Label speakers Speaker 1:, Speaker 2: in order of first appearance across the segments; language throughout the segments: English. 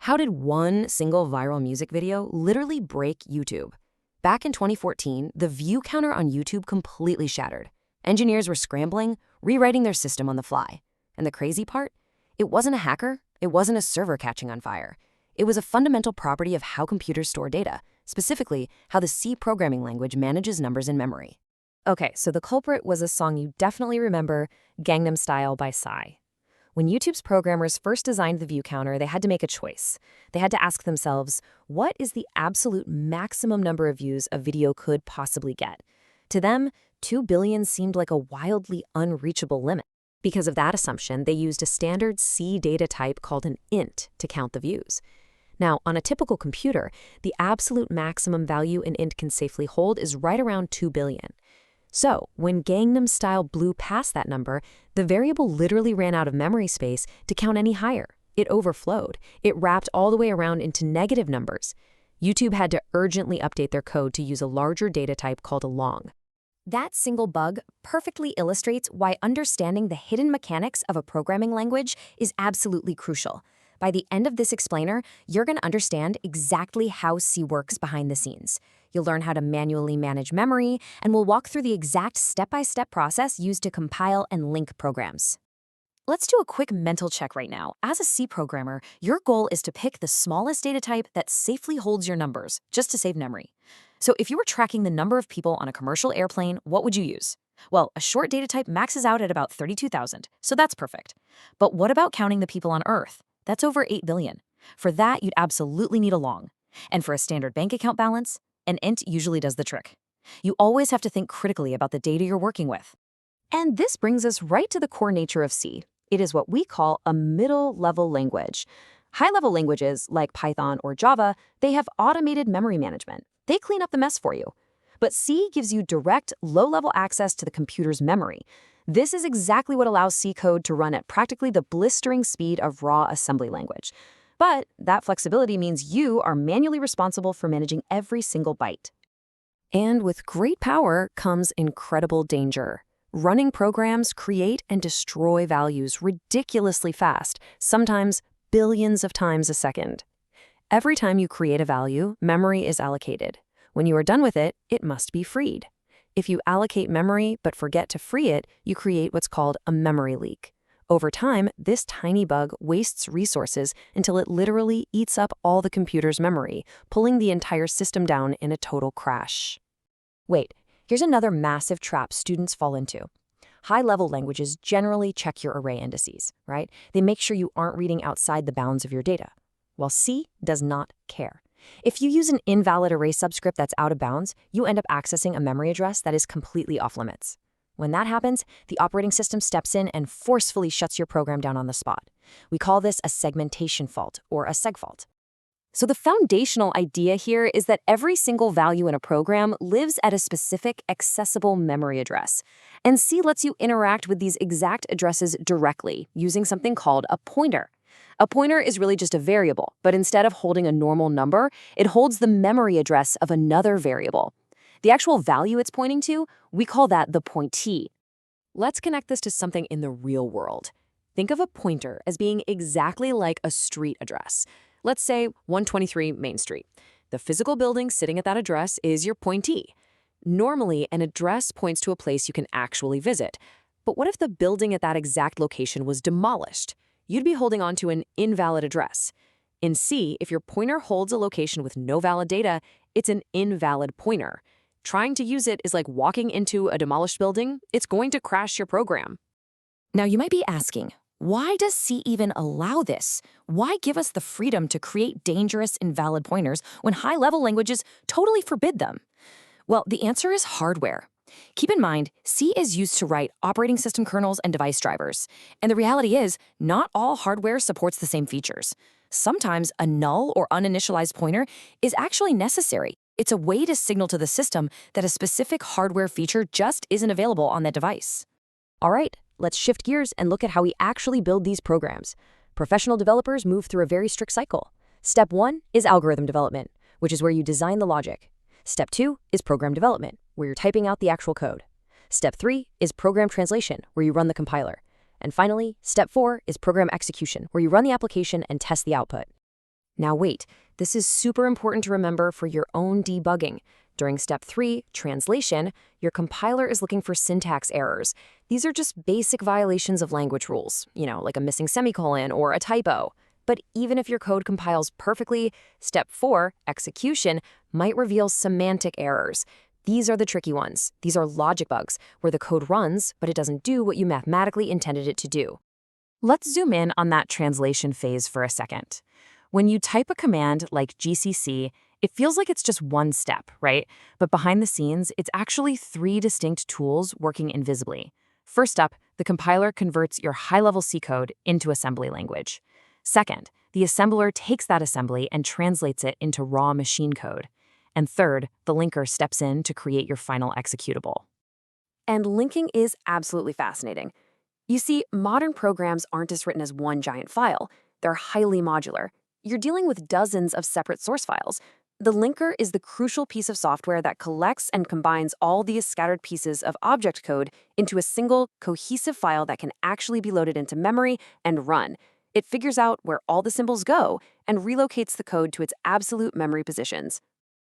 Speaker 1: How did one single viral music video literally break YouTube? Back in 2014, the view counter on YouTube completely shattered. Engineers were scrambling, rewriting their system on the fly. And the crazy part? It wasn't a hacker, it wasn't a server catching on fire. It was a fundamental property of how computers store data, specifically how the C programming language manages numbers in memory. Okay, so the culprit was a song you definitely remember, Gangnam Style by Psy. When YouTube's programmers first designed the view counter, they had to make a choice. They had to ask themselves, what is the absolute maximum number of views a video could possibly get? To them, 2 billion seemed like a wildly unreachable limit. Because of that assumption, they used a standard C data type called an int to count the views. Now, on a typical computer, the absolute maximum value an int can safely hold is right around 2 billion. So, when Gangnam Style blew past that number, the variable literally ran out of memory space to count any higher. It overflowed. It wrapped all the way around into negative numbers. YouTube had to urgently update their code to use a larger data type called a long. That single bug perfectly illustrates why understanding the hidden mechanics of a programming language is absolutely crucial. By the end of this explainer, you're going to understand exactly how C works behind the scenes. You'll learn how to manually manage memory, and we'll walk through the exact step-by-step process used to compile and link programs. Let's do a quick mental check right now. As a C programmer, your goal is to pick the smallest data type that safely holds your numbers, just to save memory. So if you were tracking the number of people on a commercial airplane, what would you use? Well, a short data type maxes out at about 32,000, so that's perfect. But what about counting the people on Earth? That's over 8 billion. For that, you'd absolutely need a long. And for a standard bank account balance, an int usually does the trick. You always have to think critically about the data you're working with. And this brings us right to the core nature of C. It is what we call a middle-level language. High-level languages, like Python or Java, they have automated memory management. They clean up the mess for you. But C gives you direct, low-level access to the computer's memory. This is exactly what allows C code to run at practically the blistering speed of raw assembly language. But that flexibility means you are manually responsible for managing every single byte. And with great power comes incredible danger. Running programs create and destroy values ridiculously fast, sometimes billions of times a second. Every time you create a value, memory is allocated. When you are done with it, it must be freed. If you allocate memory but forget to free it, you create what's called a memory leak. Over time, this tiny bug wastes resources until it literally eats up all the computer's memory, pulling the entire system down in a total crash. Wait, here's another massive trap students fall into. High-level languages generally check your array indices, right? They make sure you aren't reading outside the bounds of your data. While C does not care. If you use an invalid array subscript that's out of bounds, you end up accessing a memory address that is completely off-limits. When that happens, the operating system steps in and forcefully shuts your program down on the spot. We call this a segmentation fault, or a seg fault. So the foundational idea here is that every single value in a program lives at a specific accessible memory address. And C lets you interact with these exact addresses directly, using something called a pointer. A pointer is really just a variable, but instead of holding a normal number, it holds the memory address of another variable. The actual value it's pointing to, we call that the pointee. Let's connect this to something in the real world. Think of a pointer as being exactly like a street address. Let's say 123 Main Street. The physical building sitting at that address is your pointee. Normally, an address points to a place you can actually visit. But what if the building at that exact location was demolished? You'd be holding on to an invalid address. In C, if your pointer holds a location with no valid data, it's an invalid pointer. Trying to use it is like walking into a demolished building. It's going to crash your program. Now, you might be asking, why does C even allow this? Why give us the freedom to create dangerous, invalid pointers when high-level languages totally forbid them? Well, the answer is hardware. Keep in mind, C is used to write operating system kernels and device drivers. And the reality is, not all hardware supports the same features. Sometimes a null or uninitialized pointer is actually necessary. It's a way to signal to the system that a specific hardware feature just isn't available on that device. All right, let's shift gears and look at how we actually build these programs. Professional developers move through a very strict cycle. Step 1 is algorithm development, which is where you design the logic. Step 2 is program development, where you're typing out the actual code. Step 3 is program translation, where you run the compiler. And finally, step 4 is program execution, where you run the application and test the output. Now wait, this is super important to remember for your own debugging. During step 3, translation, your compiler is looking for syntax errors. These are just basic violations of language rules, like a missing semicolon or a typo. But even if your code compiles perfectly, step 4, execution, might reveal semantic errors. These are the tricky ones. These are logic bugs, where the code runs, but it doesn't do what you mathematically intended it to do. Let's zoom in on that translation phase for a second. When you type a command like GCC, it feels like it's just one step, right? But behind the scenes, it's actually 3 distinct tools working invisibly. First up, the compiler converts your high-level C code into assembly language. Second, the assembler takes that assembly and translates it into raw machine code. And third, the linker steps in to create your final executable. And linking is absolutely fascinating. You see, modern programs aren't just written as one giant file. They're highly modular. You're dealing with dozens of separate source files. The linker is the crucial piece of software that collects and combines all these scattered pieces of object code into a single, cohesive file that can actually be loaded into memory and run. It figures out where all the symbols go and relocates the code to its absolute memory positions.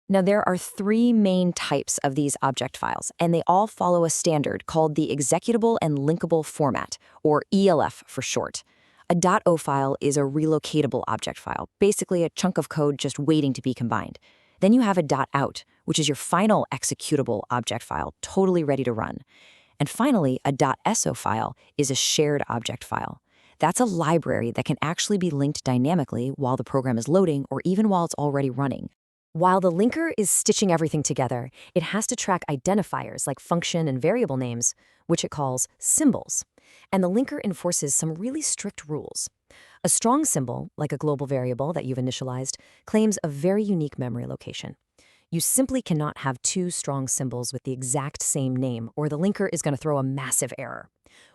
Speaker 1: Now, there are 3 main types of these object files, and they all follow a standard called the executable and linkable format, or ELF for short. A .o file is a relocatable object file, basically a chunk of code just waiting to be combined. Then you have a .out, which is your final executable object file, totally ready to run. And finally, a .so file is a shared object file. That's a library that can actually be linked dynamically while the program is loading or even while it's already running. While the linker is stitching everything together, it has to track identifiers like function and variable names, which it calls symbols. And the linker enforces some really strict rules. A strong symbol, like a global variable that you've initialized, claims a very unique memory location. You simply cannot have 2 strong symbols with the exact same name, or the linker is going to throw a massive error.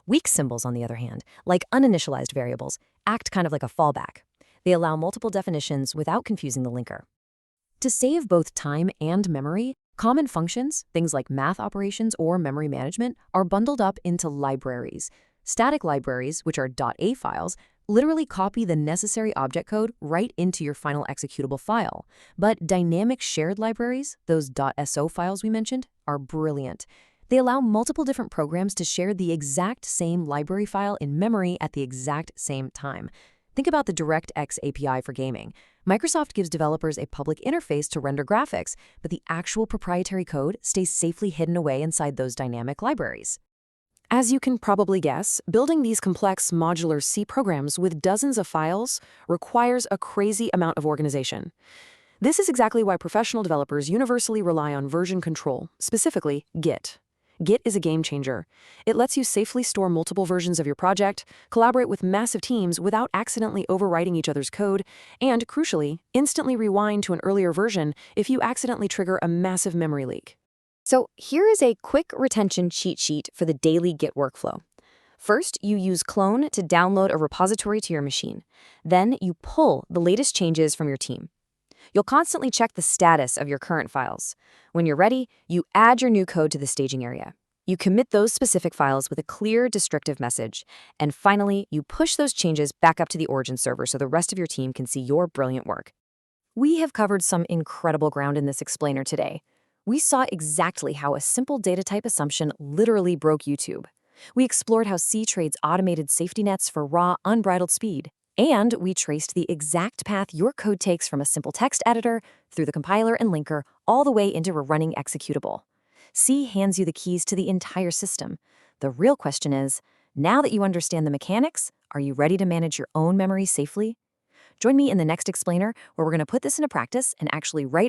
Speaker 1: Weak symbols, on the other hand, like uninitialized variables, act kind of like a fallback. They allow multiple definitions without confusing the linker. To save both time and memory, common functions, things like math operations or memory management, are bundled up into libraries. Static libraries, which are .a files, literally copy the necessary object code right into your final executable file. But dynamic shared libraries, those .so files we mentioned, are brilliant. They allow multiple different programs to share the exact same library file in memory at the exact same time. Think about the DirectX API for gaming. Microsoft gives developers a public interface to render graphics, but the actual proprietary code stays safely hidden away inside those dynamic libraries. As you can probably guess, building these complex modular C programs with dozens of files requires a crazy amount of organization. This is exactly why professional developers universally rely on version control, specifically Git. Git is a game changer. It lets you safely store multiple versions of your project, collaborate with massive teams without accidentally overwriting each other's code, and, crucially, instantly rewind to an earlier version if you accidentally trigger a massive memory leak. So here is a quick retention cheat sheet for the daily Git workflow. First, you use clone to download a repository to your machine. Then you pull the latest changes from your team. You'll constantly check the status of your current files. When you're ready, you add your new code to the staging area. You commit those specific files with a clear, descriptive message. And finally, you push those changes back up to the origin server so the rest of your team can see your brilliant work. We have covered some incredible ground in this explainer today. We saw exactly how a simple data type assumption literally broke YouTube. We explored how C trades automated safety nets for raw, unbridled speed. And we traced the exact path your code takes from a simple text editor, through the compiler and linker, all the way into a running executable. C hands you the keys to the entire system. The real question is, now that you understand the mechanics, are you ready to manage your own memory safely? Join me in the next explainer, where we're going to put this into practice and actually write